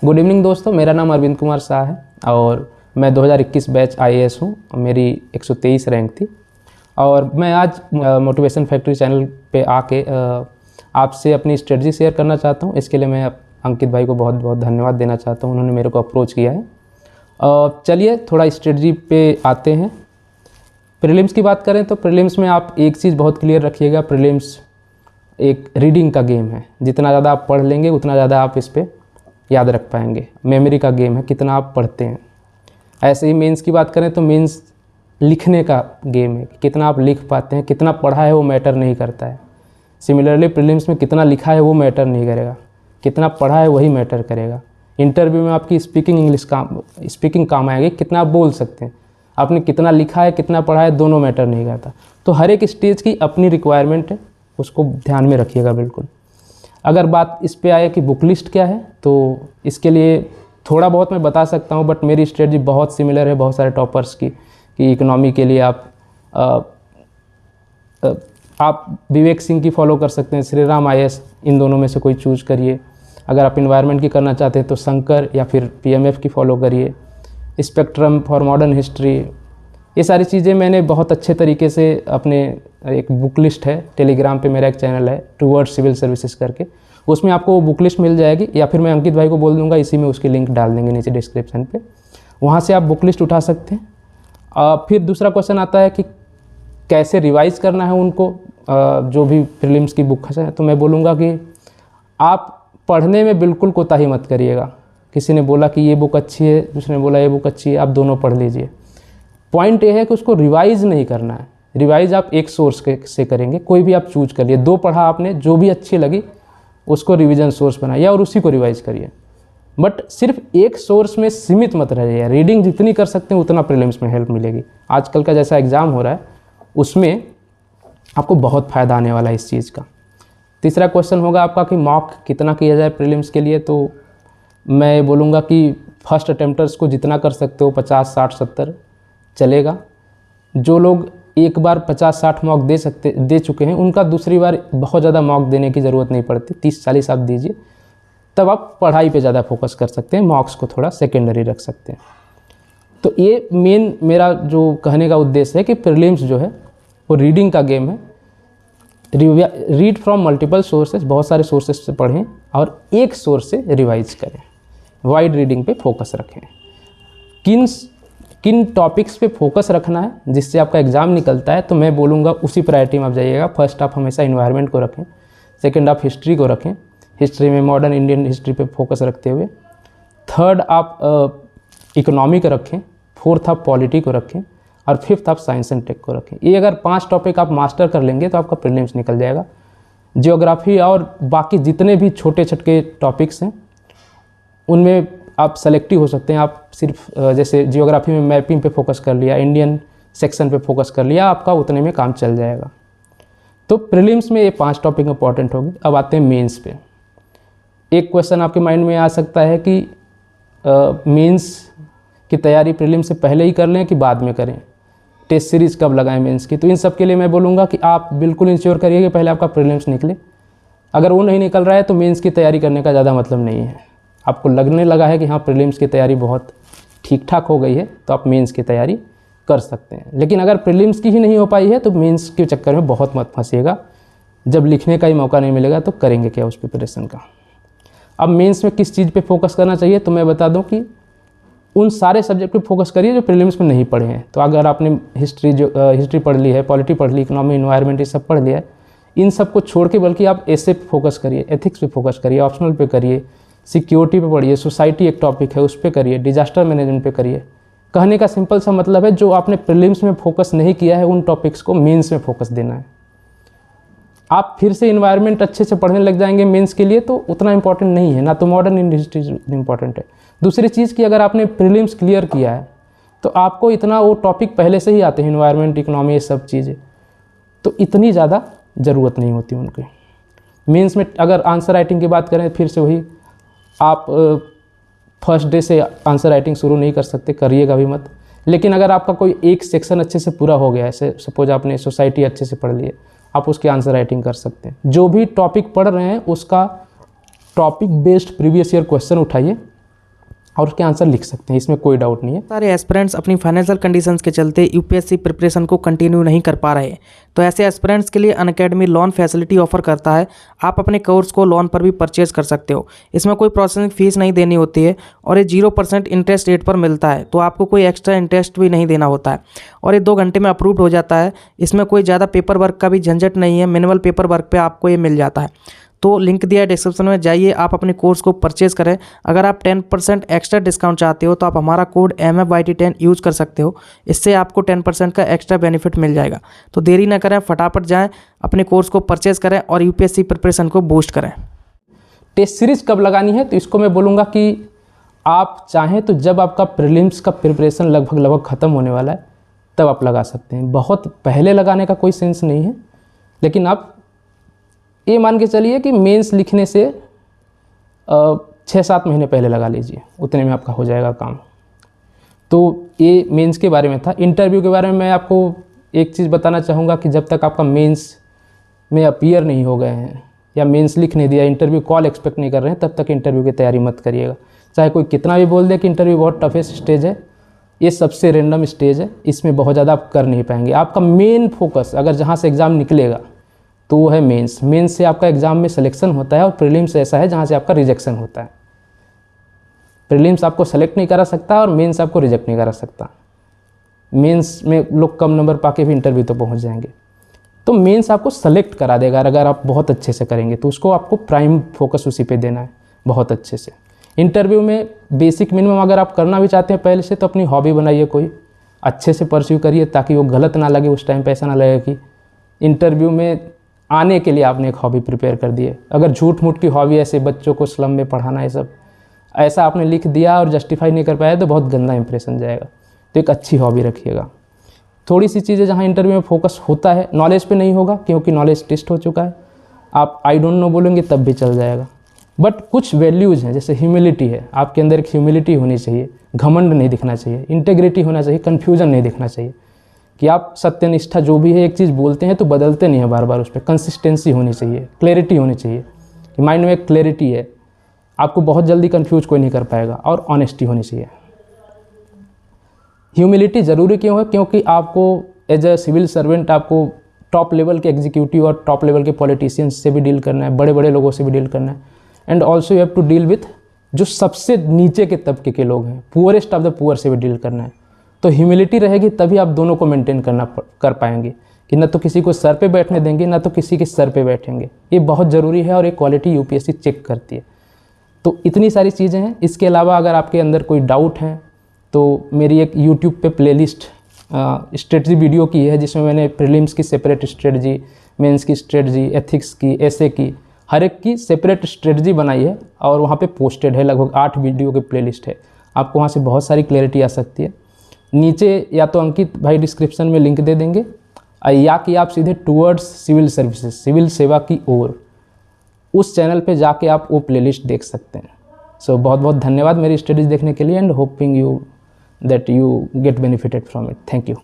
Good evening दोस्तों, मेरा नाम अरविंद कुमार शाह है और मैं 2021 बैच आईएएस हूँ। मेरी 123 रैंक थी और मैं आज मोटिवेशन फैक्ट्री चैनल पे आके आपसे अपनी स्ट्रेटजी शेयर करना चाहता हूँ। इसके लिए मैं अंकित भाई को बहुत बहुत धन्यवाद देना चाहता हूँ, उन्होंने मेरे को अप्रोच किया है। चलिए थोड़ा स्ट्रेटजी पे आते हैं। प्रीलिम्स की बात करें तो प्रीलिम्स में आप एक चीज़ बहुत क्लियर रखिएगा, प्रीलिम्स एक रीडिंग का गेम है। जितना ज़्यादा आप पढ़ लेंगे उतना ज़्यादा आप इस पर याद रख पाएंगे। मेमोरी का गेम है, कितना आप पढ़ते हैं। ऐसे ही मेंस की बात करें तो मेंस लिखने का गेम है, कितना आप लिख पाते हैं। कितना पढ़ा है वो मैटर नहीं करता है। सिमिलरली प्रीलिम्स में कितना लिखा है वो मैटर नहीं करेगा, कितना पढ़ा है वही मैटर करेगा। इंटरव्यू में आपकी स्पीकिंग काम आएगी, कितना आप बोल सकते हैं। आपने कितना लिखा है कितना पढ़ा है दोनों मैटर नहीं करता। तो हर एक स्टेज की अपनी रिक्वायरमेंट है, उसको ध्यान में रखिएगा बिल्कुल। अगर बात इस पे आए कि बुक लिस्ट क्या है, तो इसके लिए थोड़ा बहुत मैं बता सकता हूँ, बट मेरी स्ट्रेटजी बहुत सिमिलर है बहुत सारे टॉपर्स की। कि इकोनॉमी के लिए आप विवेक सिंह की फॉलो कर सकते हैं, श्री राम आईएएस, इन दोनों में से कोई चूज करिए। अगर आप इन्वायरमेंट की करना चाहते हैं तो शंकर या फिर पीएमएफ की फॉलो करिए। स्पेक्ट्रम फॉर मॉडर्न हिस्ट्री, ये सारी चीज़ें मैंने बहुत अच्छे तरीके से अपने एक बुक लिस्ट है, टेलीग्राम पे मेरा एक चैनल है टूवर्ड्स सिविल सर्विसेज करके, उसमें आपको वो बुक लिस्ट मिल जाएगी। या फिर मैं अंकित भाई को बोल दूंगा, इसी में उसकी लिंक डाल देंगे नीचे डिस्क्रिप्शन पे, वहाँ से आप बुक लिस्ट उठा सकते हैं। फिर दूसरा क्वेश्चन आता है कि कैसे रिवाइज करना है उनको, जो भी प्रीलिम्स की बुक है। तो मैं बोलूँगा कि आप पढ़ने में बिल्कुल कोताही मत करिएगा। किसी ने बोला कि ये बुक अच्छी है, दूसरे ने बोला ये बुक अच्छी है, आप दोनों पढ़ लीजिए। पॉइंट ये है कि उसको रिवाइज़ नहीं करना है। रिवाइज़ आप एक सोर्स से करेंगे, कोई भी आप चूज करिए। दो पढ़ा आपने, जो भी अच्छी लगी उसको रिवीजन सोर्स बनाइए और उसी को रिवाइज़ करिए। बट सिर्फ एक सोर्स में सीमित मत रहिए। रीडिंग जितनी कर सकते हैं उतना प्रीलिम्स में हेल्प मिलेगी। आजकल का जैसा एग्ज़ाम हो रहा है उसमें आपको बहुत फ़ायदा आने वाला है इस चीज़ का। तीसरा क्वेश्चन होगा आपका कि मॉक कितना किया जाए प्रीलिम्स के लिए। तो मैं बोलूँगा कि फर्स्ट अटेम्प्टर्स को जितना कर सकते हो 50, 60, 70 चलेगा। जो लोग एक बार 50-60 मॉक दे चुके हैं, उनका दूसरी बार बहुत ज़्यादा मॉक देने की ज़रूरत नहीं पड़ती। 30-40 आप दीजिए, तब आप पढ़ाई पे ज़्यादा फोकस कर सकते हैं, मॉक्स को थोड़ा सेकेंडरी रख सकते हैं। तो ये मेन मेरा जो कहने का उद्देश्य है कि प्रीलिम्स जो है वो रीडिंग का गेम है। रीड फ्रॉम मल्टीपल सोर्सेज, बहुत सारे सोर्सेज से पढ़ें और एक सोर्स से रिवाइज करें। वाइड रीडिंग पे फोकस रखें। किन टॉपिक्स पे फोकस रखना है जिससे आपका एग्ज़ाम निकलता है, तो मैं बोलूँगा उसी प्रायोरिटी में आप जाइएगा। फर्स्ट आप हमेशा इन्वायरमेंट को रखें, सेकंड आप हिस्ट्री को रखें, हिस्ट्री में मॉडर्न इंडियन हिस्ट्री पे फोकस रखते हुए। थर्ड आप इकोनॉमी को रखें, फोर्थ आप पॉलिटी को रखें और फिफ्थ आप साइंस एंड टेक को रखें। ये अगर 5 टॉपिक आप मास्टर कर लेंगे तो आपका प्रीलिम्स निकल जाएगा। जियोग्राफी और बाकी जितने भी छोटे छोटे टॉपिक्स हैं उनमें आप सेलेक्टिव हो सकते हैं। आप सिर्फ जैसे जियोग्राफी में मैपिंग पे फोकस कर लिया, इंडियन सेक्शन पे फोकस कर लिया, आपका उतने में काम चल जाएगा। तो प्रीलिम्स में ये 5 टॉपिक इंपॉर्टेंट होगी। अब आते हैं मेंस पे। एक क्वेश्चन आपके माइंड में आ सकता है कि मेंस की तैयारी प्रीलिम्स से पहले ही कर लें कि बाद में करें, टेस्ट सीरीज़ कब लगाएं मेंस की। तो इन सब के लिए मैं बोलूँगा कि आप बिल्कुल इंश्योर करिए कि पहले आपका प्रीलिम्स निकले। अगर वो नहीं निकल रहा है तो मेंस की तैयारी करने का ज़्यादा मतलब नहीं है। आपको लगने लगा है कि हाँ प्रीलिम्स की तैयारी बहुत ठीक ठाक हो गई है, तो आप मेंस की तैयारी कर सकते हैं। लेकिन अगर प्रीलिम्स की ही नहीं हो पाई है तो मेंस के चक्कर में बहुत मत फंसिएगा। जब लिखने का ही मौका नहीं मिलेगा तो करेंगे क्या उस प्रिपरेशन का। अब मेंस में किस चीज़ पे फोकस करना चाहिए, तो मैं बता दूं कि उन सारे सब्जेक्ट पे फोकस करिए जो प्रीलिम्स में नहीं पढ़े हैं। तो अगर आपने हिस्ट्री पढ़ ली है, पॉलिटी पढ़ ली, इकोनॉमी, इन्वायरमेंट, ये सब पढ़ लिया है, इन सब को छोड़ के बल्कि आप ऐसे पे फोकस करिए, एथिक्स पे फोकस करिए, ऑप्शनल पे करिए, सिक्योरिटी पे पढ़िए, सोसाइटी एक टॉपिक है उस पर करिए, डिजास्टर मैनेजमेंट पे करिए। कहने का सिंपल सा मतलब है जो आपने प्रीलिम्स में फोकस नहीं किया है उन टॉपिक्स को मेंस में फोकस देना है। आप फिर से इन्वायरमेंट अच्छे से पढ़ने लग जाएंगे मेंस के लिए तो उतना इंपॉर्टेंट नहीं है, ना तो मॉडर्न इंडियन हिस्ट्री इंपॉर्टेंट है। दूसरी चीज़ कि अगर आपने प्रीलिम्स क्लियर किया है तो आपको इतना वो टॉपिक पहले से ही आते हैं, इन्वायरमेंट, इकोनॉमी, ये सब चीज़ें, तो इतनी ज़्यादा ज़रूरत नहीं होती उनकी। मेंस में अगर आंसर राइटिंग की बात करें, फिर से वही आप फर्स्ट डे से आंसर राइटिंग शुरू नहीं कर सकते, करिएगा भी मत। लेकिन अगर आपका कोई एक सेक्शन अच्छे से पूरा हो गया है, सपोज आपने सोसाइटी अच्छे से पढ़ ली है, आप उसकी आंसर राइटिंग कर सकते हैं। जो भी टॉपिक पढ़ रहे हैं उसका topic based previous year question उठाइए और उसके आंसर लिख सकते हैं, इसमें कोई डाउट नहीं है। सारे एस्पिरेंट्स अपनी फाइनेंशियल कंडीशंस के चलते यूपीएससी प्रिपरेशन को कंटिन्यू नहीं कर पा रहे, तो ऐसे एस्पिरेंट्स के लिए अनअकैडमी लोन फैसिलिटी ऑफर करता है। आप अपने कोर्स को लोन पर भी परचेज कर सकते हो। इसमें कोई प्रोसेसिंग फीस नहीं देनी होती है और ये 0% इंटरेस्ट रेट पर मिलता है, तो आपको कोई एक्स्ट्रा इंटरेस्ट भी नहीं देना होता है और ये 2 घंटे में अप्रूव्ड हो जाता है। इसमें कोई ज़्यादा पेपर वर्क का भी झंझट नहीं है, मिनिमल पेपर वर्क पे आपको ये मिल जाता है। तो लिंक दिया है डिस्क्रिप्शन में, जाइए आप अपने कोर्स को परचेज़ करें। अगर आप 10% एक्स्ट्रा डिस्काउंट चाहते हो तो आप हमारा कोड MFYT10 यूज़ कर सकते हो, इससे आपको 10% का एक्स्ट्रा बेनिफिट मिल जाएगा। तो देरी ना करें, फटाफट जाएं, अपने कोर्स को परचेज़ करें और यूपीएससी प्रिपरेशन को बूस्ट करें। टेस्ट सीरीज कब लगानी है, तो इसको मैं बोलूँगा कि आप चाहें तो जब आपका प्रीलिम्स का प्रिपरेशन लगभग ख़त्म होने वाला है तब आप लगा सकते हैं। बहुत पहले लगाने का कोई सेंस नहीं है, लेकिन आप ये मान के चलिए कि मेंस लिखने से 6-7 महीने पहले लगा लीजिए, उतने में आपका हो जाएगा काम। तो ये मेंस के बारे में था। इंटरव्यू के बारे में मैं आपको एक चीज़ बताना चाहूँगा कि जब तक आपका मेंस में अपीयर नहीं हो गए हैं या मेंस लिख नहीं दिया, इंटरव्यू कॉल एक्सपेक्ट नहीं कर रहे हैं, तब तक इंटरव्यू की तैयारी मत करिएगा। चाहे कोई कितना भी बोल दे कि इंटरव्यू बहुत टफेस्ट स्टेज है, ये सबसे रैंडम स्टेज है, इसमें बहुत ज़्यादा आप कर नहीं पाएंगे। आपका मेन फोकस अगर जहाँ से एग्ज़ाम निकलेगा तो वो है मेंस। मेंस से आपका एग्ज़ाम में सिलेक्शन होता है और प्रीलिम्स ऐसा है जहाँ से आपका रिजेक्शन होता है। प्रीलिम्स आपको सेलेक्ट नहीं करा सकता और मेंस आपको रिजेक्ट नहीं करा सकता। मेंस में लोग कम नंबर पाके भी इंटरव्यू तो पहुँच जाएंगे, तो मेंस आपको सेलेक्ट करा देगा अगर आप बहुत अच्छे से करेंगे, तो उसको आपको प्राइम फोकस उसी पे देना है बहुत अच्छे से। इंटरव्यू में बेसिक मिनिमम अगर आप करना भी चाहते हैं पहले से, तो अपनी हॉबी बनाइए, कोई अच्छे से परस्यू करिए ताकि वो गलत ना लगे, उस टाइम पे ऐसा ना लगे कि इंटरव्यू में आने के लिए आपने एक हॉबी प्रिपेयर कर दी है। अगर झूठ मूठ की हॉबी ऐसे बच्चों को स्लम में पढ़ाना, ये सब ऐसा आपने लिख दिया और जस्टिफाई नहीं कर पाया तो बहुत गंदा इंप्रेशन जाएगा। तो एक अच्छी हॉबी रखिएगा। थोड़ी सी चीज़ें जहाँ इंटरव्यू में फोकस होता है, नॉलेज पे नहीं होगा क्योंकि नॉलेज टेस्ट हो चुका है। आप आई डोंट नो बोलेंगे तब भी चल जाएगा, बट कुछ वैल्यूज़ हैं, जैसे ह्यूमिलिटी है, आपके अंदर एक ह्यूमिलिटी होनी चाहिए, घमंड नहीं दिखना चाहिए, इंटेग्रिटी होना चाहिए, कन्फ्यूजन नहीं दिखना चाहिए कि आप सत्यनिष्ठा जो भी है एक चीज़ बोलते हैं तो बदलते नहीं है बार बार, उस पर कंसिस्टेंसी होनी चाहिए, क्लैरिटी होनी चाहिए कि माइंड में एक क्लैरिटी है, आपको बहुत जल्दी कंफ्यूज कोई नहीं कर पाएगा, और ऑनेस्टी होनी चाहिए। ह्यूमिलिटी ज़रूरी क्यों है? क्योंकि आपको एज अ सिविल सर्वेंट आपको टॉप लेवल के एग्जीक्यूटिव और टॉप लेवल के पॉलिटिशियंस से भी डील करना है, बड़े बड़े लोगों से भी डील करना है, and also you have to deal with जो सबसे नीचे के तबके के लोग हैं, पुअरेस्ट ऑफ द पुअर से भी डील करना है। तो ह्यूमिलिटी रहेगी तभी आप दोनों को मेंटेन कर पाएंगे कि ना तो किसी को सर पे बैठने देंगे ना तो किसी के सर पे बैठेंगे। ये बहुत ज़रूरी है और ये क्वालिटी यूपीएससी चेक करती है। तो इतनी सारी चीज़ें हैं। इसके अलावा अगर आपके अंदर कोई डाउट है तो मेरी एक यूट्यूब पे प्लेलिस्ट स्ट्रेटजी वीडियो की है, जिसमें मैंने प्रीलिम्स की सेपरेट स्ट्रेटजी, मेंस की स्ट्रेटजी, एथिक्स की, एसे की, हर एक की सेपरेट स्ट्रेटजी बनाई है और वहाँ पे पोस्टेड है। लगभग 8 वीडियो की प्लेलिस्ट है। आपको वहाँ से बहुत सारी क्लैरिटी आ सकती है। नीचे या तो अंकित भाई डिस्क्रिप्शन में लिंक दे देंगे, या कि आप सीधे टूवर्ड्स सिविल सर्विसेज, सिविल सेवा की ओर, उस चैनल पे जाके आप वो प्लेलिस्ट देख सकते हैं। सो बहुत बहुत धन्यवाद मेरी स्टडीज़ देखने के लिए, and hoping you that you get benefited from it. Thank you.